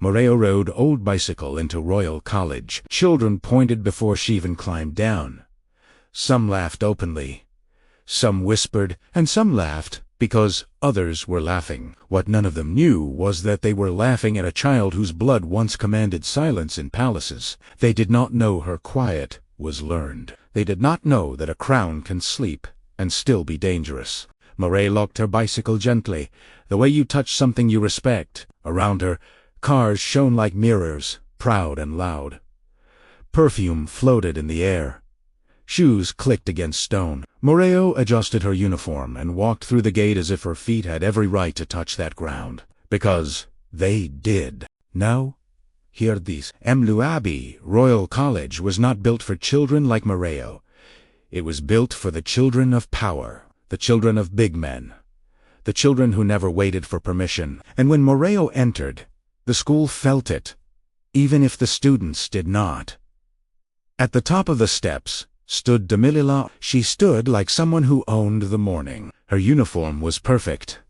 Morayo rode old bicycle into Royal College. Children pointed before she even climbed down. Some laughed openly. Some whispered, and some laughed because others were laughing. What none of them knew was that they were laughing at a child whose blood once commanded silence in palaces. They did not know her quiet was learned. They did not know that a crown can sleep and still be dangerous. Morayo locked her bicycle gently, the way you touch something you respect. Around her, cars shone like mirrors, proud and loud. Perfume floated in the air. Shoes clicked against stone. Morayo adjusted her uniform and walked through the gate as if her feet had every right to touch that ground. Because they did. Now, hear this. Emlu Abbey, Royal College, was not built for children like Morayo. It was built for the children of power, the children of big men, the children who never waited for permission. And when Morayo entered, the school felt it, even if the students did not. At the top of the steps stood Demilila. She stood like someone who owned the morning. Her uniform was perfect.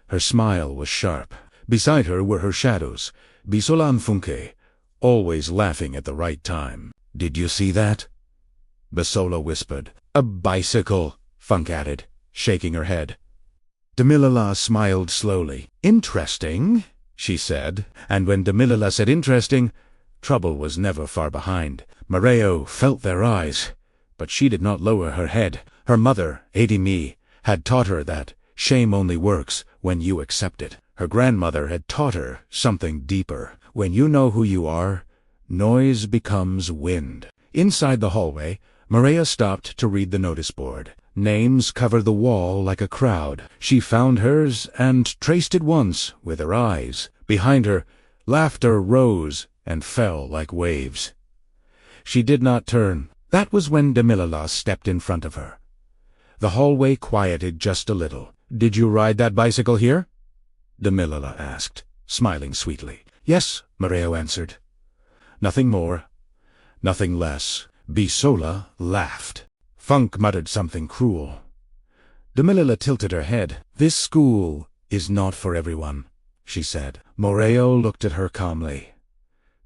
Her smile was sharp. Beside her were her shadows, Bisola and Funke, always laughing at the right time. "Did you see that?" Bisola whispered. "A bicycle," Funk added, shaking her head. Demilila smiled slowly. "Interesting," she said, and when Demilila said interesting, trouble was never far behind. Morayo felt their eyes, but she did not lower her head. Her mother, Adimi, had taught her that shame only works when you accept it. Her grandmother had taught her something deeper. When you know who you are, noise becomes wind. Inside the hallway, Morayo stopped to read the notice board. Names covered the wall like a crowd. She found hers and traced it once with her eyes. Behind her, laughter rose and fell like waves. She did not turn. That was when Demilila stepped in front of her. The hallway quieted just a little. "Did you ride that bicycle here?" Demilila asked, smiling sweetly. "Yes," Morayo answered. Nothing more, nothing less. Bisola laughed. Funk muttered something cruel. Demilila tilted her head. "This school is not for everyone," she said. Morayo looked at her calmly.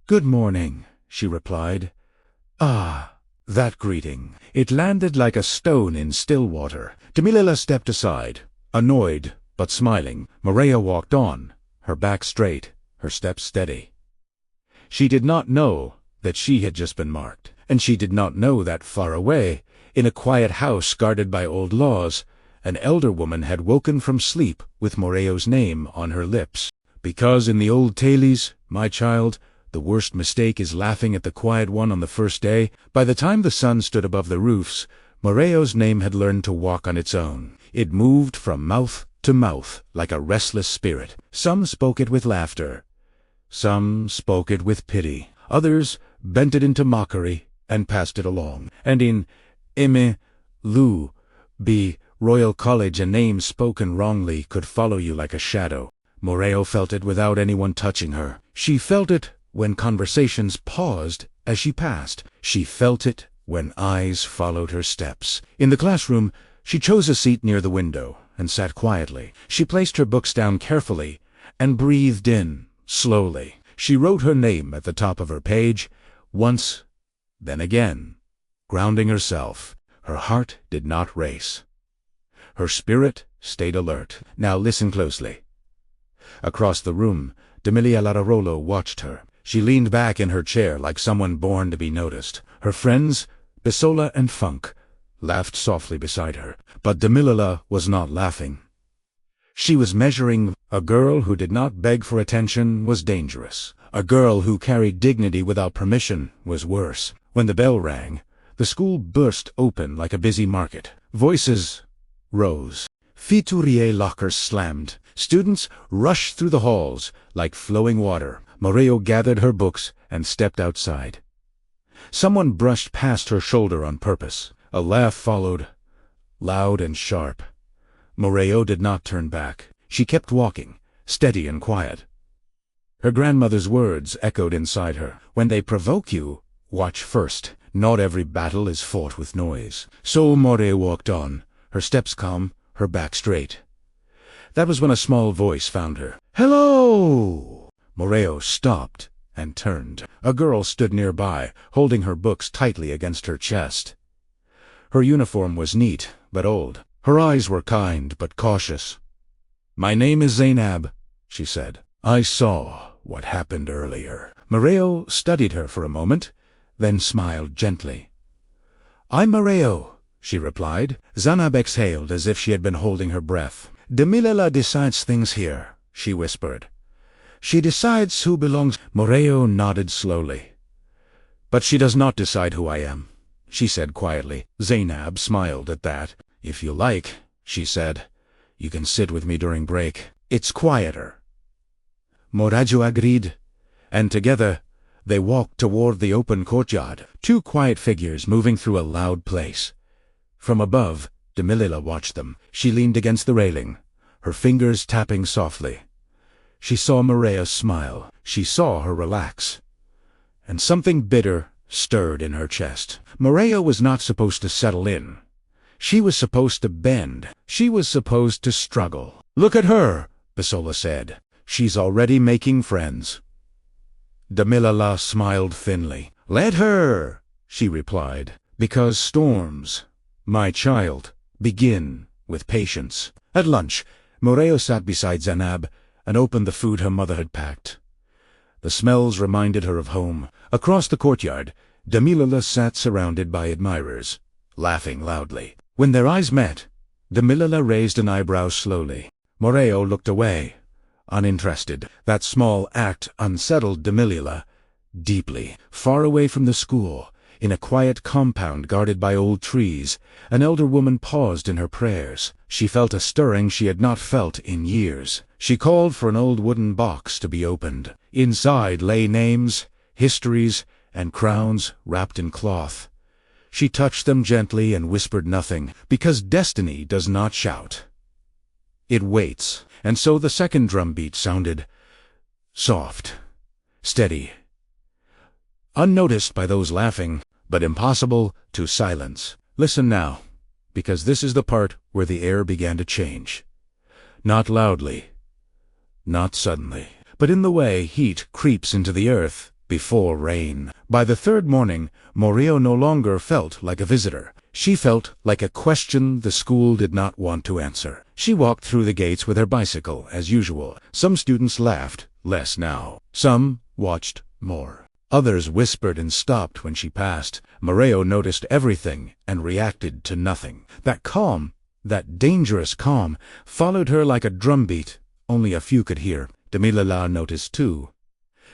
"Good morning," she replied. Ah, that greeting. It landed like a stone in still water. Demilila stepped aside, annoyed but smiling. Morayo walked on, her back straight, her steps steady. She did not know that she had just been marked, and she did not know that far away, in a quiet house guarded by old laws, an elder woman had woken from sleep with Morayo's name on her lips. Because in the old tales, my child, the worst mistake is laughing at the quiet one on the first day. By the time the sun stood above the roofs, Morayo's name had learned to walk on its own. It moved from mouth to mouth like a restless spirit. Some spoke it with laughter. Some spoke it with pity. Others bent it into mockery and passed it along. And in Lu B, Royal College, a name spoken wrongly could follow you like a shadow. Morayo felt it without anyone touching her. She felt it when conversations paused as she passed. She felt it when eyes followed her steps. In the classroom, she chose a seat near the window and sat quietly. She placed her books down carefully and breathed in slowly. She wrote her name at the top of her page, once, then again, grounding herself. Her heart did not race. Her spirit stayed alert. Now listen closely. Across the room, Demilia Lararolo watched her. She leaned back in her chair like someone born to be noticed. Her friends, Bisola and Funk, laughed softly beside her. But Demilila was not laughing. She was measuring. A girl who did not beg for attention was dangerous. A girl who carried dignity without permission was worse. When the bell rang, the school burst open like a busy market. Voices rose. Fiturier lockers slammed. Students rushed through the halls like flowing water. Morayo gathered her books and stepped outside. Someone brushed past her shoulder on purpose. A laugh followed, loud and sharp. Morayo did not turn back. She kept walking, steady and quiet. Her grandmother's words echoed inside her. When they provoke you, watch first. Not every battle is fought with noise. So Morayo walked on, her steps calm, her back straight. That was when a small voice found her. "Hello!" Morayo stopped and turned. A girl stood nearby, holding her books tightly against her chest. Her uniform was neat, but old. Her eyes were kind, but cautious. "My name is Zainab," she said. "I saw what happened earlier." Morayo studied her for a moment, then smiled gently. "I'm Morayo," she replied. Zainab exhaled as if she had been holding her breath. "Damilola decides things here," she whispered. "She decides who belongs." Morayo nodded slowly. "But she does not decide who I am," she said quietly. Zainab smiled at that. "If you like," she said, "you can sit with me during break. It's quieter." Morayo agreed, and together they walked toward the open courtyard, two quiet figures moving through a loud place. From above, Damilola watched them. She leaned against the railing, her fingers tapping softly. She saw Morayo smile. She saw her relax. And something bitter stirred in her chest. Morayo was not supposed to settle in. She was supposed to bend. She was supposed to struggle. "Look at her," Basola said. "She's already making friends." Damilola smiled thinly. "Let her," she replied, "because storms, my child, begin with patience." At lunch, Morayo sat beside Zainab and opened the food her mother had packed. The smells reminded her of home. Across the courtyard, Damilola sat surrounded by admirers, laughing loudly. When their eyes met, Damilola raised an eyebrow slowly. Morayo looked away, uninterested. That small act unsettled Damilola deeply. Far away from the school, in a quiet compound guarded by old trees, an elder woman paused in her prayers. She felt a stirring she had not felt in years. She called for an old wooden box to be opened. Inside lay names, histories, and crowns wrapped in cloth. She touched them gently and whispered nothing, because destiny does not shout. It waits. And so the second drumbeat sounded, soft, steady, unnoticed by those laughing, but impossible to silence. Listen now, because this is the part where the air began to change. Not loudly, not suddenly, but in the way heat creeps into the earth before rain. By the third morning, Morayo no longer felt like a visitor. She felt like a question the school did not want to answer. She walked through the gates with her bicycle, as usual. Some students laughed, less now. Some watched more. Others whispered and stopped when she passed. Morayo noticed everything and reacted to nothing. That calm, that dangerous calm, followed her like a drumbeat only a few could hear. Damilola noticed too.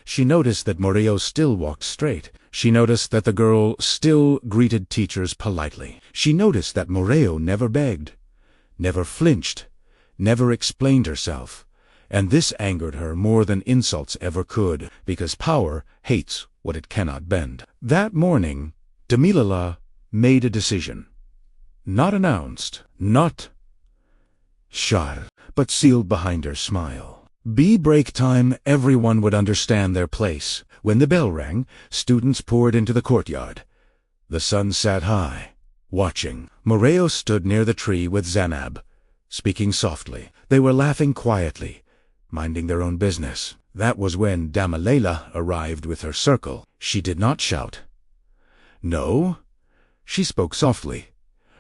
She noticed that Morayo still walked straight. She noticed that the girl still greeted teachers politely. She noticed that Morayo never begged, never flinched, never explained herself. And this angered her more than insults ever could, because power hates what it cannot bend. That morning, Damilola made a decision. Not announced, not shot, but sealed behind her smile. Be break time, everyone would understand their place. When the bell rang, students poured into the courtyard. The sun sat high, watching. Morayo stood near the tree with Zainab, speaking softly. They were laughing quietly, minding their own business. That was when Damilola arrived with her circle. She did not shout. No, she spoke softly,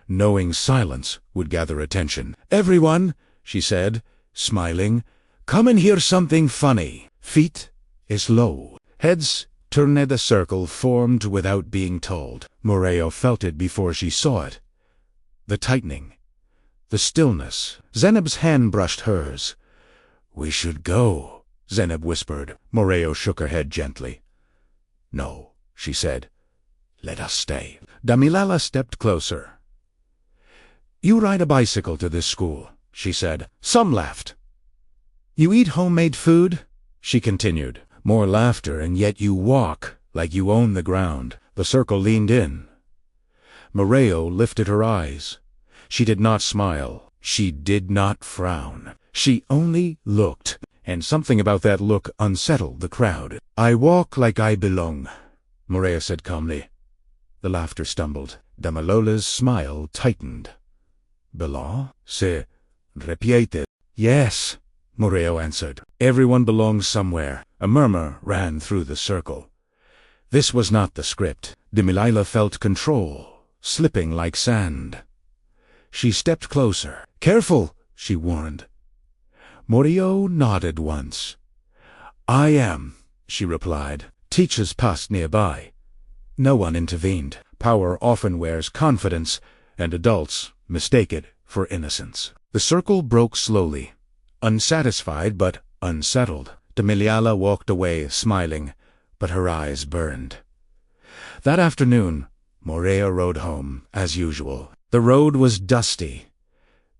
knowing silence would gather attention. "Everyone," she said, smiling, "come and hear something funny." Feet is low. Heads turned. The circle formed without being told. Morayo felt it before she saw it. The tightening, the stillness. Zainab's hand brushed hers. "We should go," Zainab whispered. Morayo shook her head gently. "No," she said. "Let us stay." Damilola stepped closer. "You ride a bicycle to this school," she said. Some laughed. "You eat homemade food," she continued. More laughter, "and yet you walk like you own the ground." The circle leaned in. Morayo lifted her eyes. She did not smile. She did not frown. She only looked, and something about that look unsettled the crowd. "I walk like I belong," Morayo said calmly. The laughter stumbled. Damilola's smile tightened. "Belong? Se repite." "Yes," Morayo answered. "Everyone belongs somewhere. A murmur ran through the circle. This was not the script. Delilah felt control, slipping like sand. She stepped closer. "Careful," she warned. Morayo nodded once. "I am," she replied. Teachers passed nearby. No one intervened. Power often wears confidence, and adults mistake it for innocence. The circle broke slowly, unsatisfied but unsettled. Delilah walked away, smiling, but her eyes burned. That afternoon, Morayo rode home, as usual. The road was dusty.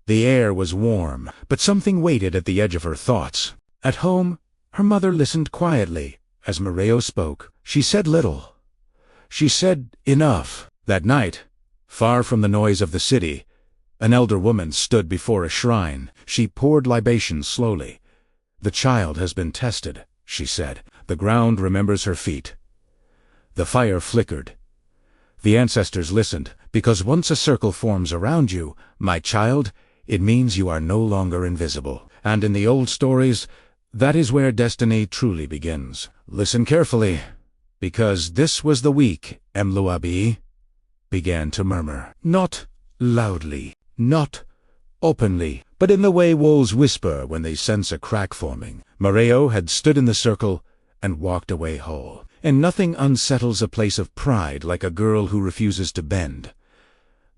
The air was warm, but something waited at the edge of her thoughts. At home, her mother listened quietly. As Morayo spoke, she said little. She said enough. That night, far from the noise of the city, an elder woman stood before a shrine. She poured libations slowly. "The child has been tested," she said. "The ground remembers her feet." The fire flickered. The ancestors listened, because once a circle forms around you, my child, it means you are no longer invisible. And in the old stories, that is where destiny truly begins. Listen carefully, because this was the week Mluabi began to murmur. Not loudly, not openly, but in the way wolves whisper when they sense a crack forming. Morayo had stood in the circle and walked away whole. And nothing unsettles a place of pride like a girl who refuses to bend.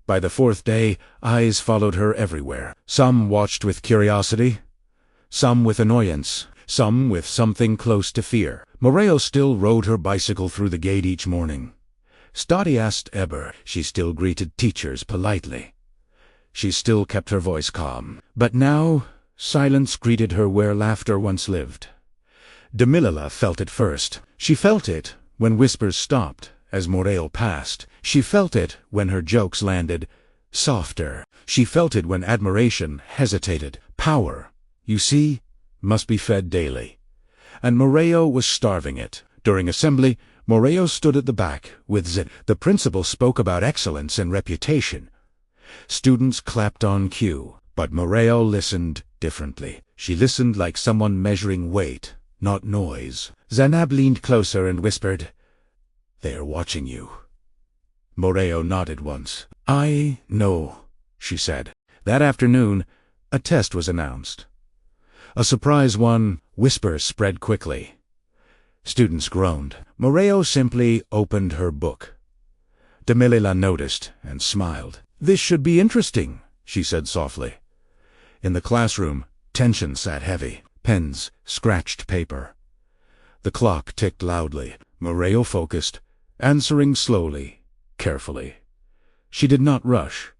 By the fourth day, eyes followed her everywhere. Some watched with curiosity, some with annoyance, some with something close to fear. Morayo still rode her bicycle through the gate each morning. Stoddy asked Eber. She still greeted teachers politely. She still kept her voice calm. But now, silence greeted her where laughter once lived. Delilah felt it first. She felt it when whispers stopped as Morayo passed. She felt it when her jokes landed softer. She felt it when admiration hesitated. Power, you see, must be fed daily. And Morayo was starving it. During assembly, Morayo stood at the back with Zit. The principal spoke about excellence and reputation. Students clapped on cue, but Morayo listened differently. She listened like someone measuring weight, not noise. Zanab leaned closer and whispered, "They are watching you." Morayo nodded once. "I know," she said. That afternoon, a test was announced. A surprise one. Whispers spread quickly. Students groaned. Morayo simply opened her book. Delilah noticed and smiled. "This should be interesting," she said softly. In the classroom, tension sat heavy. Pens scratched paper. The clock ticked loudly. Morayo focused, answering slowly, carefully. She did not rush.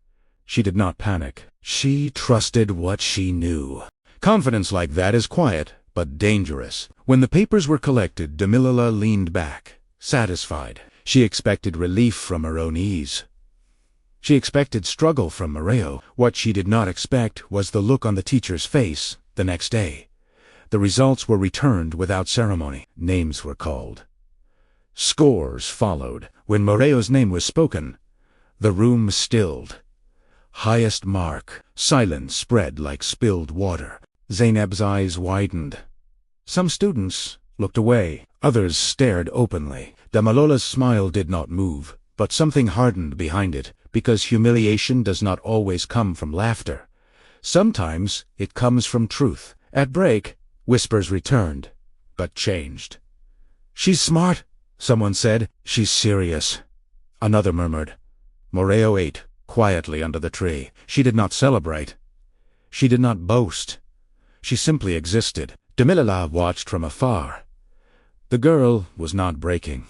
She did not panic. She trusted what she knew. Confidence like that is quiet, but dangerous. When the papers were collected, Delilah leaned back, satisfied. She expected relief from her own ease. She expected struggle from Morayo. What she did not expect was the look on the teacher's face the next day. The results were returned without ceremony. Names were called. Scores followed. When Morayo's name was spoken, the room stilled. Highest mark. Silence spread like spilled water. Zainab's eyes widened. Some students looked away. Others stared openly. Damalola's smile did not move, but something hardened behind it, because humiliation does not always come from laughter. Sometimes it comes from truth. At break, whispers returned, but changed. "She's smart," someone said. "She's serious," another murmured. Morayo ate quietly under the tree. She did not celebrate. She did not boast. She simply existed. Delilah watched from afar. The girl was not breaking.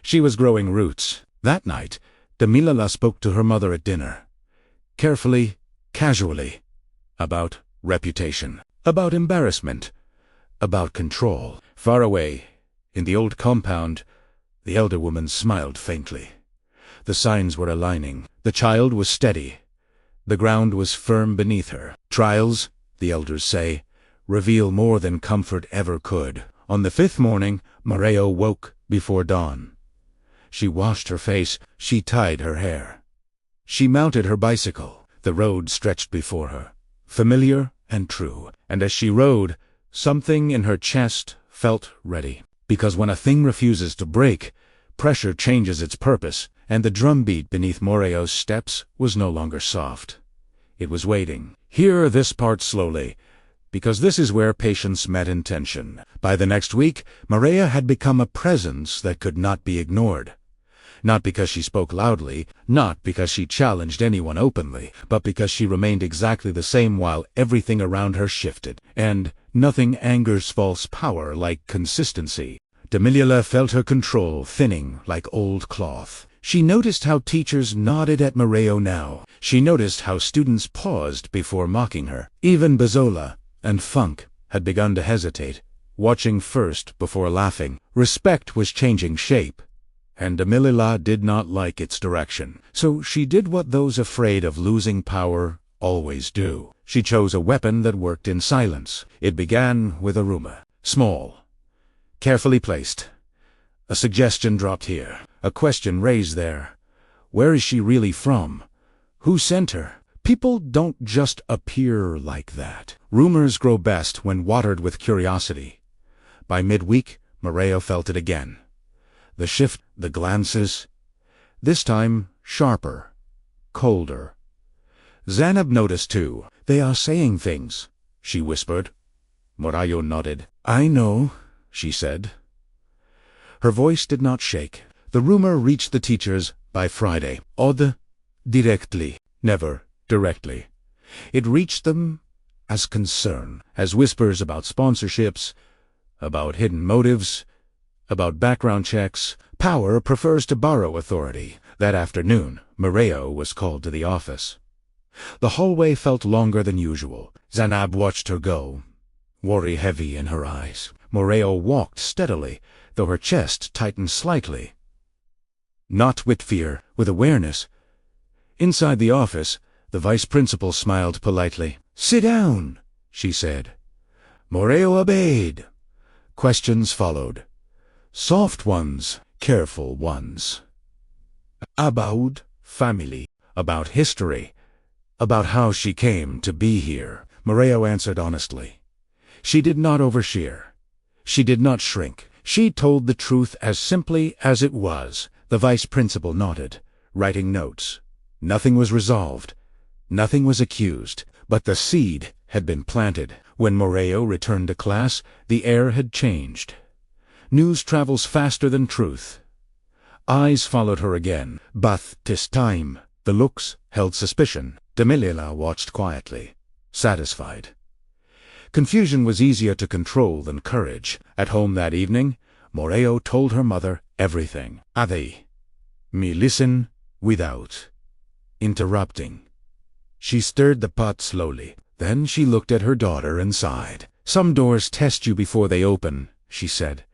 She was growing roots. That night, Delilah spoke to her mother at dinner. Carefully, casually. About reputation. About embarrassment. About control. Far away, in the old compound, the elder woman smiled faintly. The signs were aligning. The child was steady. The ground was firm beneath her. Trials, the elders say, reveal more than comfort ever could. On the fifth morning, Morayo woke before dawn. She washed her face. She tied her hair. She mounted her bicycle. The road stretched before her, familiar and true. And as she rode, something in her chest felt ready. Because when a thing refuses to break, pressure changes its purpose, and the drumbeat beneath Morayo's steps was no longer soft. It was waiting. Hear this part slowly, because this is where patience met intention. By the next week, Morayo had become a presence that could not be ignored. Not because she spoke loudly, not because she challenged anyone openly, but because she remained exactly the same while everything around her shifted. And nothing angers false power like consistency. Demilila felt her control thinning like old cloth. She noticed how teachers nodded at Morayo now. She noticed how students paused before mocking her. Even Bazola and Funk had begun to hesitate, watching first before laughing. Respect was changing shape, and Demilila did not like its direction. So she did what those afraid of losing power always do. She chose a weapon that worked in silence. It began with a rumor. Small, carefully placed. A suggestion dropped here. A question raised there. Where is she really from? Who sent her? People don't just appear like that. Rumors grow best when watered with curiosity. By midweek, Morayo felt it again. The shift, the glances. This time, sharper, colder. Zanab noticed too. They are saying things, she whispered. Morayo nodded. I know, she said. Her voice did not shake. The rumor reached the teachers by Friday. Odd, directly, never directly. It reached them as concern, as whispers about sponsorships, about hidden motives, about background checks. Power prefers to borrow authority. That afternoon, Morayo was called to the office. The hallway felt longer than usual. Zanab watched her go, worry heavy in her eyes. Morayo walked steadily, though her chest tightened slightly. Not with fear, with awareness. Inside the office, the vice principal smiled politely. Sit down, she said. Morayo obeyed. Questions followed. Soft ones, careful ones. About family, about history, about how she came to be here. Morayo answered honestly. She did not overshare. She did not shrink. She told the truth as simply as it was. The vice principal nodded, writing notes. Nothing was resolved. Nothing was accused. But the seed had been planted. When Morayo returned to class, the air had changed. News travels faster than truth. Eyes followed her again. But this time, the looks held suspicion. Demilila watched quietly, satisfied. Confusion was easier to control than courage. At home that evening, Morayo told her mother everything. Ade, me listen without interrupting. She stirred the pot slowly. Then she looked at her daughter and sighed. Some doors test you before they open, she said.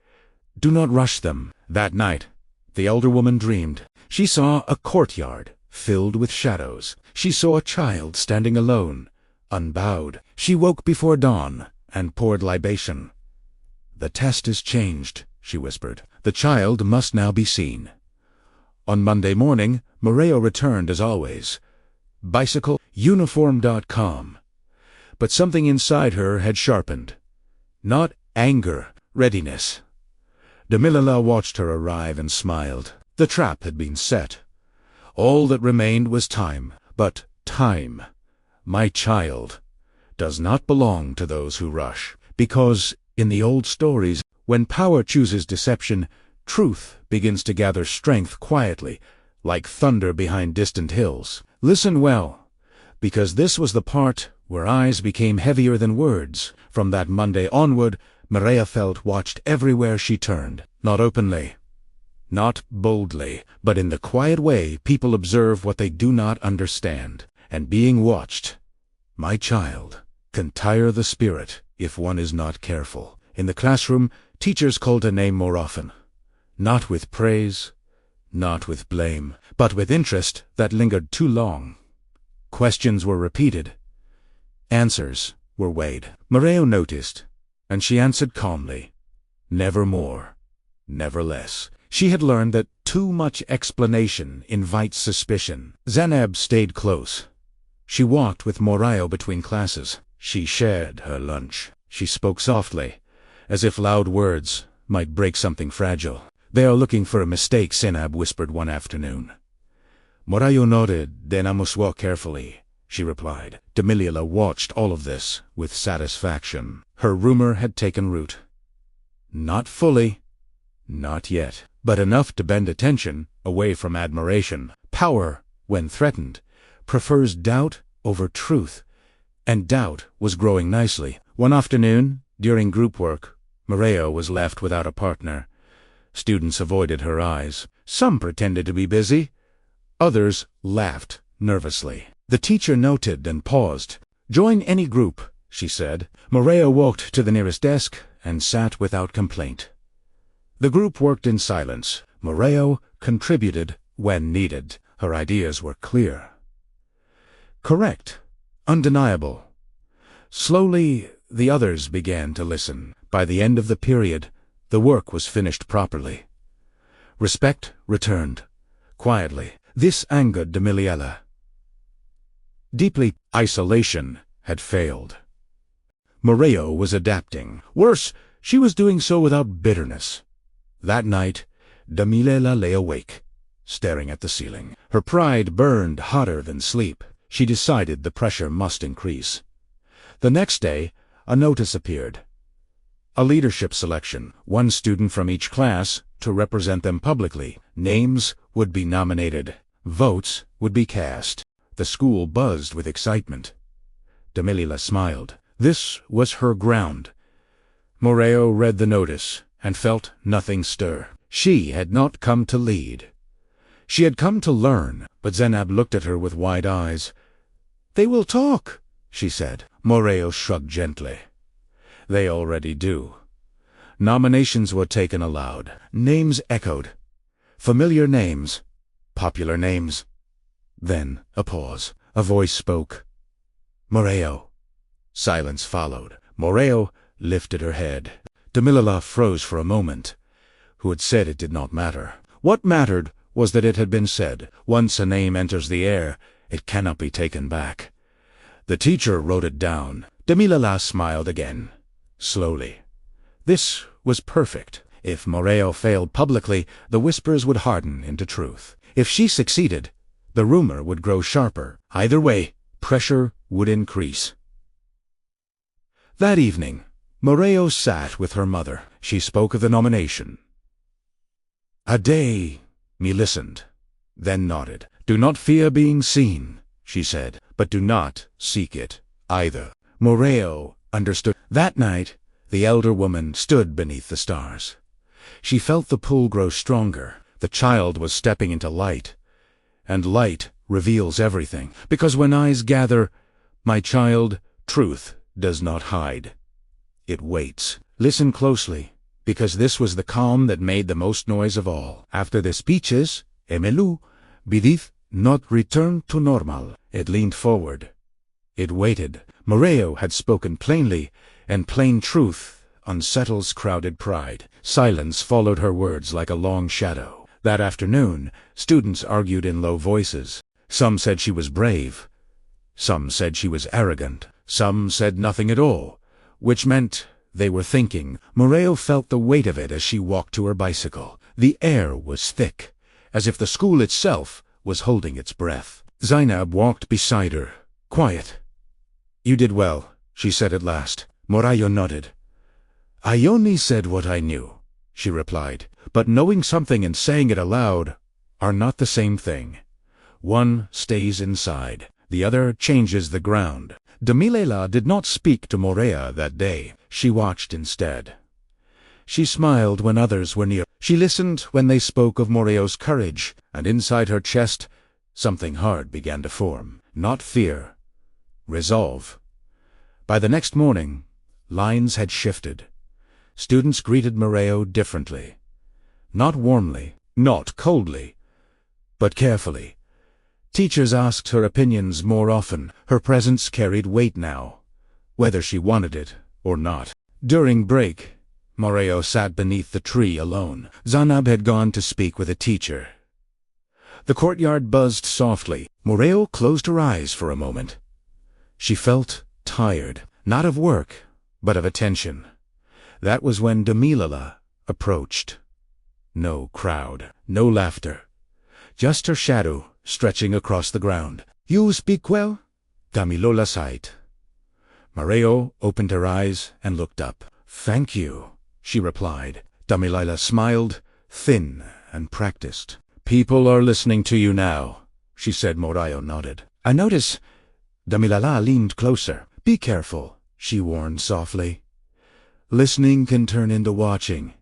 Do not rush them. That night, the elder woman dreamed. She saw a courtyard filled with shadows. She saw a child standing alone, unbowed. She woke before dawn and poured libation. The test is changed, she whispered. The child must now be seen. On Monday morning, Morayo returned as always. Bicycle, uniform.com. But something inside her had sharpened. Not anger, readiness. Demilila watched her arrive and smiled. The trap had been set. All that remained was time. But time, my child, does not belong to those who rush. Because, in the old stories, when power chooses deception, truth begins to gather strength quietly, like thunder behind distant hills. Listen well, because this was the part where eyes became heavier than words. From that Monday onward, Morayo felt watched everywhere she turned. Not openly, not boldly, but in the quiet way people observe what they do not understand. And being watched, my child, can tire the spirit if one is not careful. In the classroom, teachers called her name more often. Not with praise, not with blame, but with interest that lingered too long. Questions were repeated. Answers were weighed. Morayo noticed, and she answered calmly. Never more, never less. She had learned that too much explanation invites suspicion. Zanab stayed close. She walked with Morayo between classes. She shared her lunch. She spoke softly, as if loud words might break something fragile. "They are looking for a mistake," Zainab whispered one afternoon. Morayo nodded. "Then I must walk carefully," she replied. Demilila watched all of this with satisfaction. Her rumor had taken root. Not fully, not yet, but enough to bend attention away from admiration. Power, when threatened, prefers doubt over truth, and doubt was growing nicely. One afternoon, during group work, Morayo was left without a partner. Students avoided her eyes. Some pretended to be busy. Others laughed nervously. The teacher noted and paused. "Join any group," she said. Morayo walked to the nearest desk and sat without complaint. The group worked in silence. Morayo contributed when needed. Her ideas were clear, correct, undeniable. Slowly, the others began to listen. By the end of the period, the work was finished properly. Respect returned, quietly. This angered Demiliela. Deeply, isolation had failed. Morayo was adapting. Worse, she was doing so without bitterness. That night, Demiliela lay awake, staring at the ceiling. Her pride burned hotter than sleep. She decided the pressure must increase. The next day, a notice appeared. A leadership selection, one student from each class to represent them publicly. Names would be nominated. Votes would be cast. The school buzzed with excitement. Demilila smiled. This was her ground. Morayo read the notice and felt nothing stir. She had not come to lead. She had come to learn, but Zainab looked at her with wide eyes. "They will talk," she said. Morayo shrugged gently. "They already do." Nominations were taken aloud. Names echoed. Familiar names. Popular names. Then a pause. A voice spoke. "Morayo." Silence followed. Morayo lifted her head. Demilila froze for a moment. Who had said it did not matter? What mattered was that it had been said. Once a name enters the air, it cannot be taken back. The teacher wrote it down. Demilila smiled again, slowly. This was perfect. If Morayo failed publicly, the whispers would harden into truth. If she succeeded, the rumor would grow sharper. Either way, pressure would increase. That evening, Morayo sat with her mother. She spoke of the nomination. "Ade," me listened, then nodded. "Do not fear being seen," she said, "but do not seek it either." Morayo understood. That night, the elder woman stood beneath the stars. She felt the pull grow stronger. The child was stepping into light, and light reveals everything. Because when eyes gather, my child, truth does not hide. It waits. Listen closely, because this was the calm that made the most noise of all. After the speeches, Emelu, bidith not return to normal. It leaned forward. It waited. Morayo had spoken plainly, and plain truth unsettles crowded pride. Silence followed her words like a long shadow. That afternoon, students argued in low voices. Some said she was brave. Some said she was arrogant. Some said nothing at all, which meant they were thinking. Morayo felt the weight of it as she walked to her bicycle. The air was thick, as if the school itself was holding its breath. Zainab walked beside her, quiet. "You did well," she said at last. Morayo nodded. "I only said what I knew," she replied. "But knowing something and saying it aloud are not the same thing. One stays inside, the other changes the ground." Demilila did not speak to Morayo that day. She watched instead. She smiled when others were near. She listened when they spoke of Morayo's courage, and inside her chest something hard began to form. Not fear. Resolve. By the next morning, lines had shifted. Students greeted Morayo differently. Not warmly, not coldly, but carefully. Teachers asked her opinions more often. Her presence carried weight now, whether she wanted it or not. During break, Morayo sat beneath the tree alone. Zainab had gone to speak with a teacher. The courtyard buzzed softly. Morayo closed her eyes for a moment. She felt tired, not of work, but of attention. That was when Damilala approached. No crowd, no laughter. Just her shadow stretching across the ground. "You speak well?" Damilala sighed. Morayo opened her eyes and looked up. "Thank you," she replied. Damilala smiled, thin and practiced. "People are listening to you now," she said. Morayo nodded. "I notice." Damilala leaned closer. "Be careful," she warned softly. "Listening can turn into watching."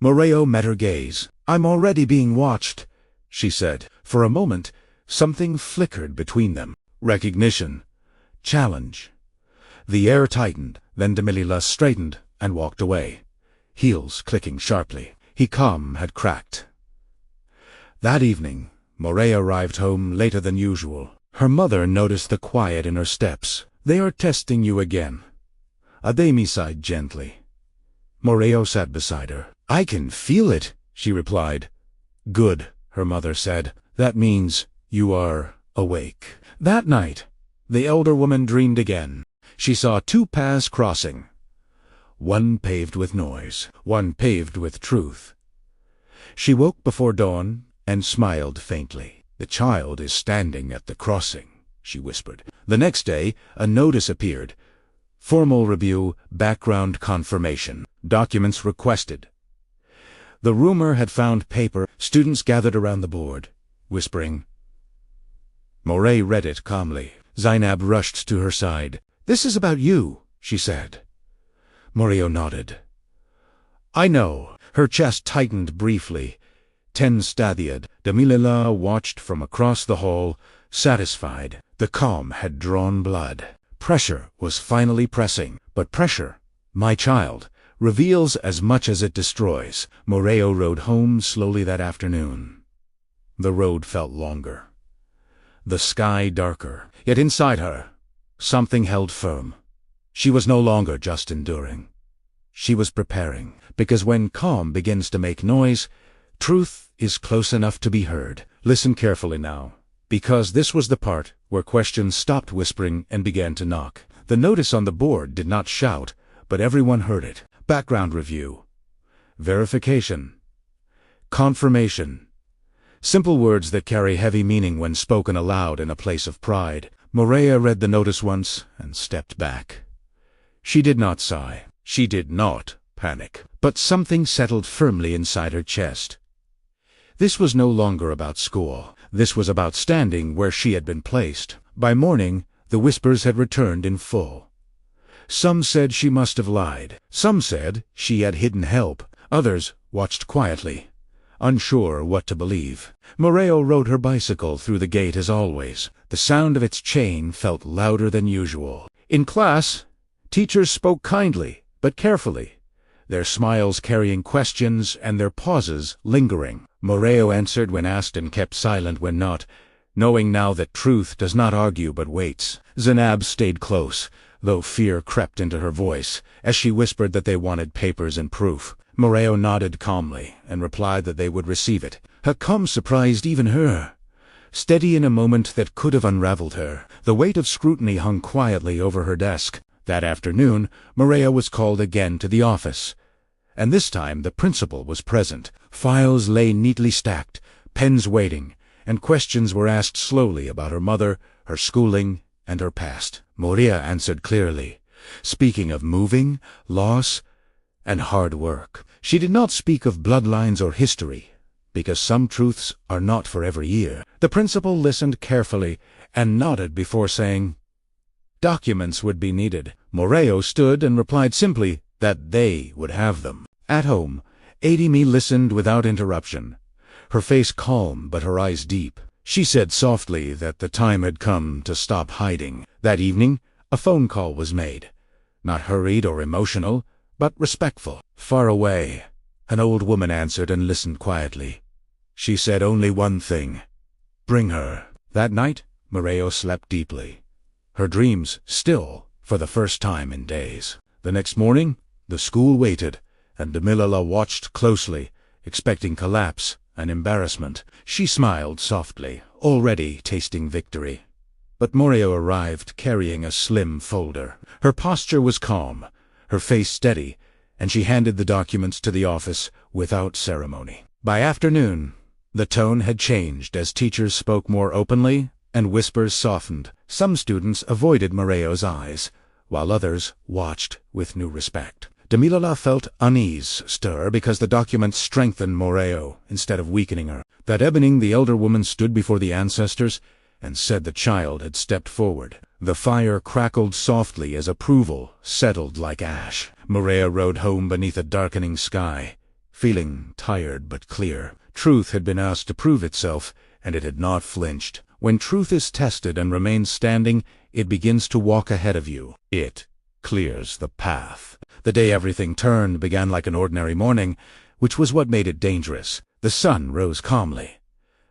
Morayo met her gaze. "I'm already being watched," she said. For a moment, something flickered between them. Recognition. Challenge. The air tightened, then Damilala straightened and walked away, heels clicking sharply. His calm had cracked. That evening, Morayo arrived home later than usual. Her mother noticed the quiet in her steps. "They are testing you again." Ademi sighed gently. Morayo sat beside her. "I can feel it," she replied. "Good," her mother said. "That means you are awake." That night, the elder woman dreamed again. She saw two paths crossing, one paved with noise, one paved with truth. She woke before dawn and smiled faintly. "The child is standing at the crossing," she whispered. The next day, a notice appeared. Formal review, background confirmation, documents requested. The rumor had found paper. Students gathered around the board, whispering. Moray read it calmly. Zainab rushed to her side. "This is about you," she said. Morayo nodded. "I know." Her chest tightened briefly. Ten-stadiad. Damilala watched from across the hall, satisfied. The calm had drawn blood. Pressure was finally pressing. But pressure, my child, reveals as much as it destroys. Morayo rode home slowly that afternoon. The road felt longer. The sky darker. Yet inside her, something held firm. She was no longer just enduring. She was preparing. Because when calm begins to make noise, truth is close enough to be heard. Listen carefully now, because this was the part where questions stopped whispering and began to knock. The notice on the board did not shout, but everyone heard it. Background review. Verification. Confirmation. Simple words that carry heavy meaning when spoken aloud in a place of pride. Morayo read the notice once and stepped back. She did not sigh. She did not panic. But something settled firmly inside her chest. This was no longer about school. This was about standing where she had been placed. By morning, the whispers had returned in full. Some said she must have lied. Some said she had hidden help. Others watched quietly, unsure what to believe. Morayo rode her bicycle through the gate as always. The sound of its chain felt louder than usual. In class, teachers spoke kindly, but carefully, their smiles carrying questions and their pauses lingering. Morayo answered when asked and kept silent when not, knowing now that truth does not argue but waits. Zainab stayed close, though fear crept into her voice, as she whispered that they wanted papers and proof. Morayo nodded calmly and replied that they would receive it. Her calm surprised even her. Steady in a moment that could have unraveled her, the weight of scrutiny hung quietly over her desk. That afternoon, Morayo was called again to the office. And this time the principal was present. Files lay neatly stacked, pens waiting, and questions were asked slowly about her mother, her schooling, and her past. Moria answered clearly, speaking of moving, loss, and hard work. She did not speak of bloodlines or history, because some truths are not for every year. The principal listened carefully and nodded before saying, documents would be needed. Morayo stood and replied simply that they would have them. At home, Ademi listened without interruption, her face calm but her eyes deep. She said softly that the time had come to stop hiding. That evening, a phone call was made. Not hurried or emotional, but respectful. Far away, an old woman answered and listened quietly. She said only one thing. Bring her. That night, Morayo slept deeply, her dreams still for the first time in days. The next morning, the school waited, and Damilala watched closely, expecting collapse and embarrassment. She smiled softly, already tasting victory. But Morayo arrived carrying a slim folder. Her posture was calm, her face steady, and she handed the documents to the office without ceremony. By afternoon, the tone had changed as teachers spoke more openly and whispers softened. Some students avoided Morayo's eyes, while others watched with new respect. Damilola felt unease stir because the documents strengthened Morayo instead of weakening her. That evening the elder woman stood before the ancestors and said the child had stepped forward. The fire crackled softly as approval settled like ash. Morayo rode home beneath a darkening sky, feeling tired but clear. Truth had been asked to prove itself, and it had not flinched. When truth is tested and remains standing, it begins to walk ahead of you. It clears the path. The day everything turned began like an ordinary morning, which was what made it dangerous. The sun rose calmly.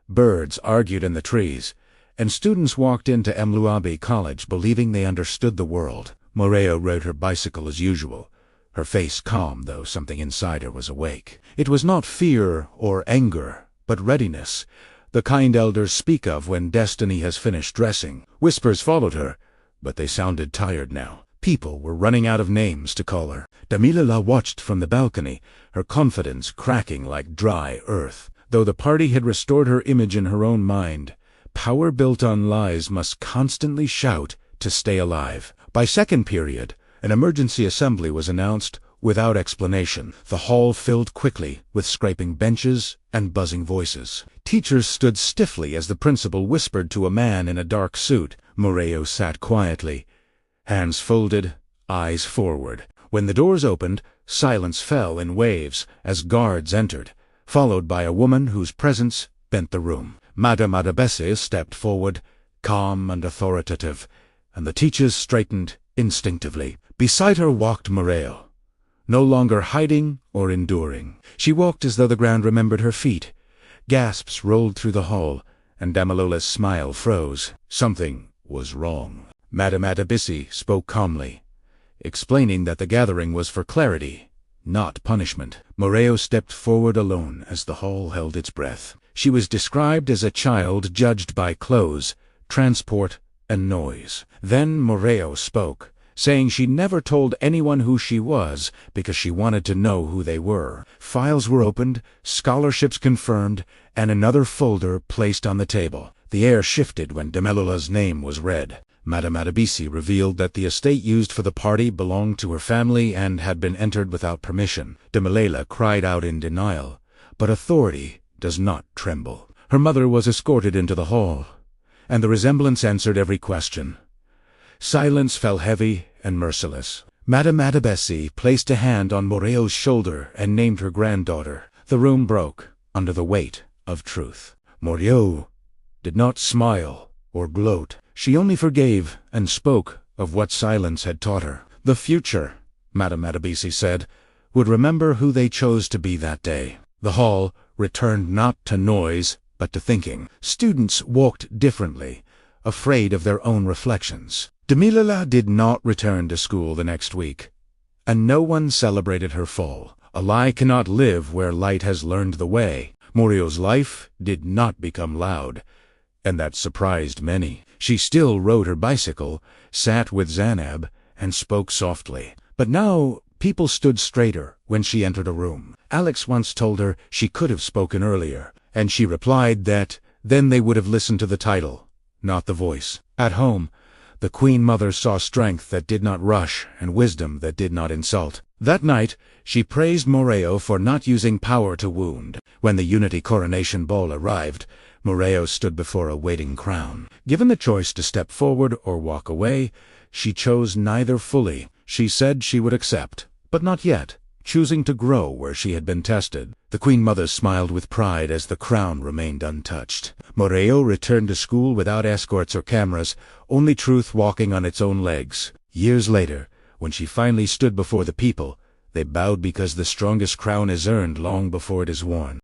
Birds argued in the trees, and students walked into Mluabi College believing they understood the world. Morayo rode her bicycle as usual, her face calm though something inside her was awake. It was not fear or anger, but readiness, the kind elders speak of when destiny has finished dressing. Whispers followed her, but they sounded tired now. People were running out of names to call her. Damilola watched from the balcony, her confidence cracking like dry earth. Though the party had restored her image in her own mind, power built on lies must constantly shout to stay alive. By second period, an emergency assembly was announced without explanation. The hall filled quickly with scraping benches and buzzing voices. Teachers stood stiffly as the principal whispered to a man in a dark suit. Morayo sat quietly, hands folded, eyes forward. When the doors opened, silence fell in waves as guards entered, followed by a woman whose presence bent the room. Madame Adebese stepped forward, calm and authoritative, and the teachers straightened instinctively. Beside her walked Morayo, no longer hiding or enduring. She walked as though the ground remembered her feet. Gasps rolled through the hall, and Damilola's smile froze. Something was wrong. Madame Adebese spoke calmly, explaining that the gathering was for clarity, not punishment. Morayo stepped forward alone as the hall held its breath. She was described as a child judged by clothes, transport, and noise. Then Morayo spoke, saying she never told anyone who she was because she wanted to know who they were. Files were opened, scholarships confirmed, and another folder placed on the table. The air shifted when Damilola's name was read. Madame Adebese revealed that the estate used for the party belonged to her family and had been entered without permission. Damilola cried out in denial, but authority does not tremble. Her mother was escorted into the hall, and the resemblance answered every question. Silence fell heavy and merciless. Madame Adebese placed a hand on Morayo's shoulder and named her granddaughter. The room broke under the weight of truth. Morayo did not smile or gloat. She only forgave and spoke of what silence had taught her. The future, Madame Adebese said, would remember who they chose to be that day. The hall returned not to noise, but to thinking. Students walked differently, afraid of their own reflections. Damilola did not return to school the next week, and no one celebrated her fall. A lie cannot live where light has learned the way. Morayo's life did not become loud, and that surprised many. She still rode her bicycle, sat with Zanab, and spoke softly. But now people stood straighter when she entered a room. Alex once told her she could have spoken earlier, and she replied that then they would have listened to the title, not the voice. At home, the Queen Mother saw strength that did not rush and wisdom that did not insult. That night, she praised Morayo for not using power to wound. When the Unity Coronation Ball arrived, Morayo stood before a waiting crown. Given the choice to step forward or walk away, she chose neither fully. She said she would accept, but not yet, choosing to grow where she had been tested. The Queen Mother smiled with pride as the crown remained untouched. Morayo returned to school without escorts or cameras, only truth walking on its own legs. Years later, when she finally stood before the people, they bowed because the strongest crown is earned long before it is worn.